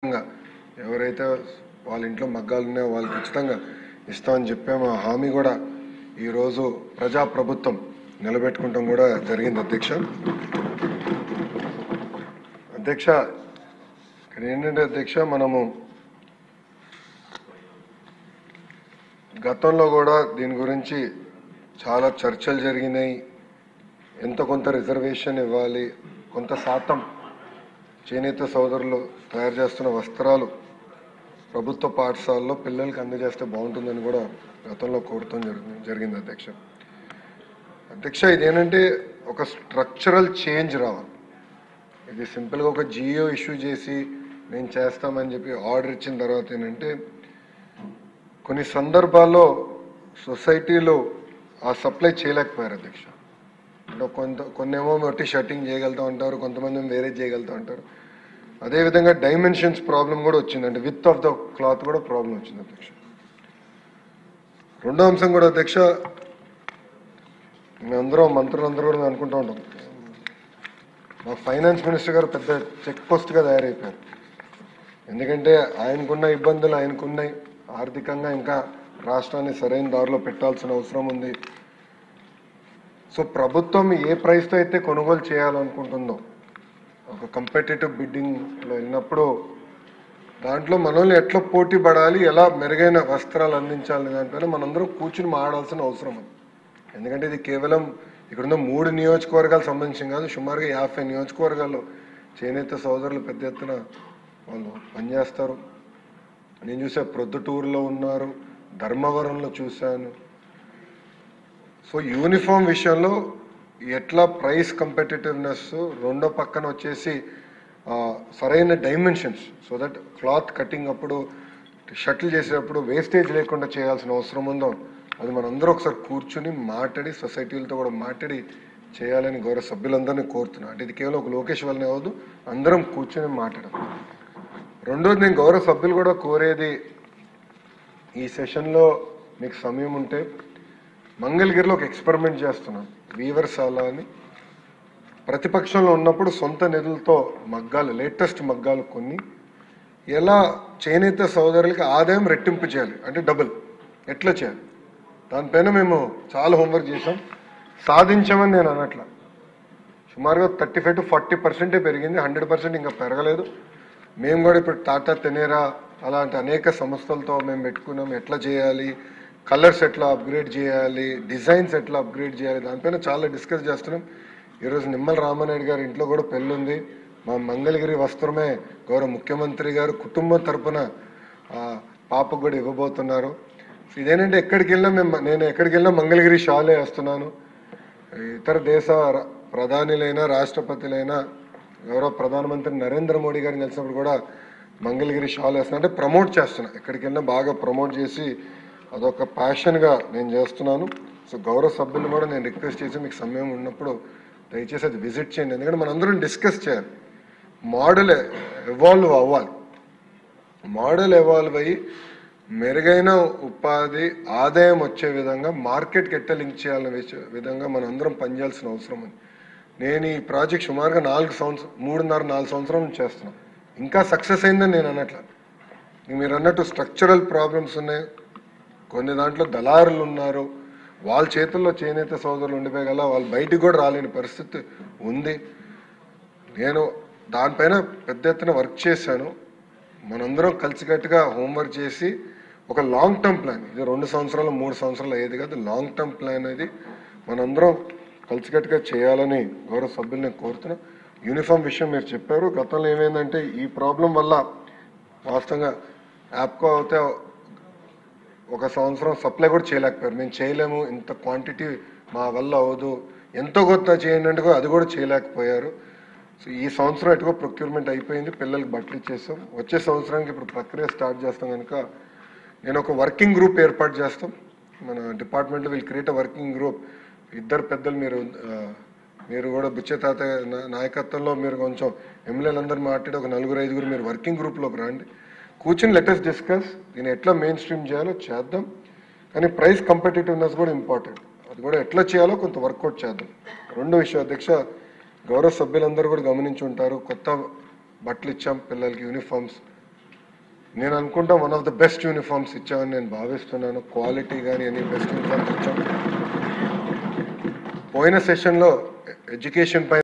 ఎవరైతే వాళ్ళ ఇంట్లో మగ్గాలు ఉన్నాయో వాళ్ళకి ఖచ్చితంగా ఇస్తామని చెప్పాము. ఆ హామీ కూడా ఈరోజు ప్రజాప్రభుత్వం నిలబెట్టుకుంటాం కూడా జరిగింది అధ్యక్ష. ఇక్కడ ఏంటంటే అధ్యక్ష, మనము గతంలో కూడా దీని గురించి చాలా చర్చలు జరిగినాయి. ఎంత కొంత రిజర్వేషన్ ఇవ్వాలి, కొంత శాతం చేనేత సోదరులు తయారు చేస్తున్న వస్త్రాలు ప్రభుత్వ పాఠశాలలో పిల్లలకి అందజేస్తే బాగుంటుందని కూడా గతంలో కోరటం జరిగింది అధ్యక్ష. ఇదేంటంటే ఒక స్ట్రక్చరల్ చేంజ్ రావాలి. ఇది సింపుల్గా ఒక జియో ఇష్యూ చేసి మేము చేస్తామని చెప్పి ఆర్డర్ ఇచ్చిన తర్వాత ఏంటంటే కొన్ని సందర్భాల్లో సొసైటీలో ఆ సప్లై చేయలేకపోయారు అధ్యక్ష. కొన్నేమో ఒట్టి షర్టింగ్ చేయగలుగుతూ ఉంటారు, కొంతమంది వేరే చేయగలుగుతూ ఉంటారు. అదేవిధంగా డైమెన్షన్స్ ప్రాబ్లం కూడా వచ్చిందంటే విత్ ఆఫ్ ద క్లాత్ కూడా ప్రాబ్లం వచ్చింది అధ్యక్ష. రెండో అంశం కూడా అధ్యక్ష, మేమందరం మంత్రులందరూ కూడా మేము అనుకుంటూ ఉంటాం, మా ఫైనాన్స్ మినిస్టర్ గారు పెద్ద చెక్ పోస్ట్గా తయారైపోయారు. ఎందుకంటే ఆయనకున్న ఇబ్బందులు ఆయనకున్నాయి, ఆర్థికంగా ఇంకా రాష్ట్రాన్ని సరైన దారిలో పెట్టాల్సిన అవసరం ఉంది. సో ప్రభుత్వం ఏ ప్రైస్తో అయితే కొనుగోలు చేయాలనుకుంటుందో ఒక కంపిటేటివ్ బిడ్డింగ్లో వెళ్ళినప్పుడు దాంట్లో మనల్ని ఎట్లా పోటీ పడాలి, ఎలా మెరుగైన వస్త్రాలు అందించాలని దానిపైన మనందరం కూర్చుని మాట్లాడాల్సిన అవసరం ఉంది. ఎందుకంటే ఇది కేవలం ఇక్కడున్న 3 నియోజకవర్గాలకు సంబంధించి కాదు, సుమారుగా 50 నియోజకవర్గాల్లో చేనేత సోదరులు పెద్ద ఎత్తున వాళ్ళు పనిచేస్తారు. నేను చూసా, ప్రొద్దుటూరులో ఉన్నారు, ధర్మవరంలో చూశాను. సో యూనిఫామ్ విషయంలో ఎట్లా ప్రైస్ కంపెటిటివ్నెస్, రెండో పక్కన వచ్చేసి సరైన dimensions, so that cloth cutting అప్పుడు షటిల్ చేసేటప్పుడు వేస్టేజ్ లేకుండా చేయాల్సిన అవసరం ఉందో అది మనందరూ ఒకసారి కూర్చుని మాట్లాడి సొసైటీలతో కూడా మాట్లాడి చేయాలని గౌరవ సభ్యులందరినీ కోరుతున్నాను. అంటే ఇది కేవలం ఒక లోకేష్ వల్లనే అవ్వదు, అందరం కూర్చొని మాట్లాడాలి. రెండోది, నేను గౌరవ సభ్యులు కూడా కోరేది, ఈ సెషన్లో మీకు సమయం ఉంటే మంగళగిరిలో ఒక ఎక్స్పెరిమెంట్ చేస్తున్నాం, వీవర్శాల అని. ప్రతిపక్షంలో ఉన్నప్పుడు సొంత నిధులతో మగ్గాలు, లేటెస్ట్ మగ్గాలు కొన్ని ఎలా చేనేత సోదరులకి ఆదాయం రెట్టింపు చేయాలి, అంటే డబుల్ ఎట్లా చేయాలి, దానిపైన మేము చాలా హోంవర్క్ చేసాం. సాధించామని నేను అనట్లా, సుమారుగా 35 to 40% పెరిగింది, 100% ఇంకా పెరగలేదు. మేము కూడా ఇప్పుడు టాటా తెనేరా అలాంటి అనేక సంస్థలతో మేము పెట్టుకున్నాం, ఎట్లా చేయాలి, కలర్స్ ఎట్లా అప్గ్రేడ్ చేయాలి, డిజైన్స్ ఎట్లా అప్గ్రేడ్ చేయాలి, దానిపైన చాలా డిస్కస్ చేస్తున్నాం. ఈరోజు నిమ్మల రామానాయుడు గారి ఇంట్లో కూడా పెళ్ళి ఉంది. మా మంగళగిరి వస్త్రమే గౌరవ ముఖ్యమంత్రి గారు కుటుంబం తరపున పాపకు కూడా ఇవ్వబోతున్నారు. ఇదేంటంటే నేను ఎక్కడికి వెళ్ళినా మంగళగిరి షాలే వేస్తున్నాను. ఇతర దేశ ప్రధానులైనా రాష్ట్రపతులైనా గౌరవ ప్రధానమంత్రి నరేంద్ర మోడీ గారిని కలిసినప్పుడు కూడా మంగళగిరి షాల్ వేస్తున్నా, అంటే ప్రమోట్ చేస్తున్నా. ఎక్కడికి వెళ్ళినా బాగా ప్రమోట్ చేసి అదొక ప్యాషన్గా నేను చేస్తున్నాను. సో గౌరవ సభ్యులు కూడా నేను రిక్వెస్ట్ చేసి మీకు సమయం ఉన్నప్పుడు దయచేసి అది విజిట్ చేయండి. ఎందుకంటే మనందరం డిస్కస్ చేయాలి, మోడల్ ఎవాల్వ్ అవ్వాలి. మోడల్ ఎవాల్వ్ అయ్యి మెరుగైన ఉపాధి ఆదాయం వచ్చే విధంగా మార్కెట్కి ఎట్లా లింక్ చేయాలనే విధంగా మనందరం పనిచేయాల్సిన అవసరం ఉంది. నేను ఈ ప్రాజెక్ట్ సుమారుగా 3.5-4 సంవత్సరాల నుంచి చేస్తున్నాను. ఇంకా సక్సెస్ అయిందని నేను అనట్లా. మీరు అన్నట్టు స్ట్రక్చరల్ ప్రాబ్లమ్స్ ఉన్నాయి, కొన్ని దాంట్లో దళారులు ఉన్నారు, వాళ్ళ చేతుల్లో చేనేత సోదరులు ఉండిపోయగల వాళ్ళు బయటికి కూడా రాలేని పరిస్థితి ఉంది. నేను దానిపైన పెద్ద ఎత్తున వర్క్ చేశాను. మనందరం కలిసికట్టుగా హోంవర్క్ చేసి ఒక లాంగ్ టర్మ్ ప్లాన్, ఇది 2 సంవత్సరాలు 3 సంవత్సరాలు అయ్యేది కాదు, లాంగ్ టర్మ్ ప్లాన్ అనేది మనందరం కలిసికట్టుగా చేయాలని గౌరవ సభ్యుల్ని కోరుతున్నా. యూనిఫామ్ విషయం మీరు చెప్పారు. గతంలో ఏమైందంటే ఈ ప్రాబ్లం వల్ల వాస్తవంగా యాప్కో అయితే 1 సంవత్సరం సప్లై కూడా చేయలేకపోయారు. మేము చేయలేము, ఇంత క్వాంటిటీ మా వల్ల అవ్వదు, ఎంతో కొత్త చేయండి అంటే అది కూడా చేయలేకపోయారు. సో ఈ సంవత్సరం ఎటుకో ప్రొక్యూర్మెంట్ అయిపోయింది, పిల్లలకి బట్టలు ఇచ్చేస్తాం. వచ్చే సంవత్సరానికి ఇప్పుడు ప్రక్రియ స్టార్ట్ చేస్తాం కనుక నేను ఒక వర్కింగ్ గ్రూప్ ఏర్పాటు చేస్తాం. మన డిపార్ట్మెంట్లో will create a working group. ఇద్దరు పెద్దలు మీరు కూడా బుచ్చేతాత నాయకత్వంలో మీరు కొంచెం ఎమ్మెల్యేలందరూ మాట్లాడి ఒక 4-5 మీరు వర్కింగ్ గ్రూప్లోకి రండి, కూర్చుని లెటెస్ట్ డిస్కస్ దీన్ని ఎట్లా మెయిన్ స్ట్రీమ్ చేయాలో చేద్దాం. కానీ ప్రైస్ కంపిటేటివ్నెస్ కూడా ఇంపార్టెంట్, అది కూడా ఎట్లా చేయాలో కొంత వర్కౌట్ చేద్దాం. రెండో విషయం అధ్యక్ష, గౌరవ సభ్యులందరూ కూడా గమనించి ఉంటారు, కొత్త బట్టలు ఇచ్చాం పిల్లలకి యూనిఫామ్స్. నేను అనుకుంటా one of the best uniforms ఇచ్చామని నేను భావిస్తున్నాను. క్వాలిటీ కానీ అన్ని బెస్ట్ యూనిఫామ్స్ ఇచ్చాం. పోయిన సెషన్లో ఎడ్యుకేషన్ పై